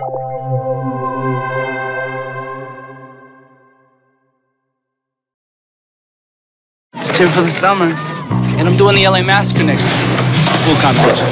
It's Tim for the summer, and I'm doing the LA Massacre next year. Full competition.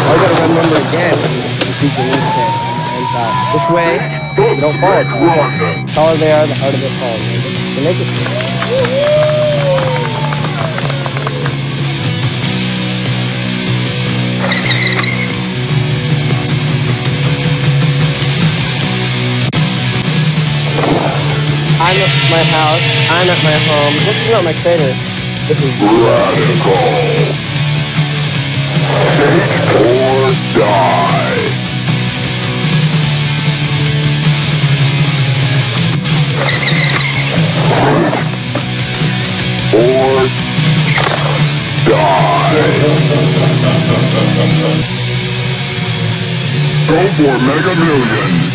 I gotta remember again to keep the wings down. And this way, you don't fall as hard. The taller they are, the harder they fall. So make it. I'm at my house, I'm at my home. This is not my crater. This is Radical. Take or die. Or die. Go for Mega Millions.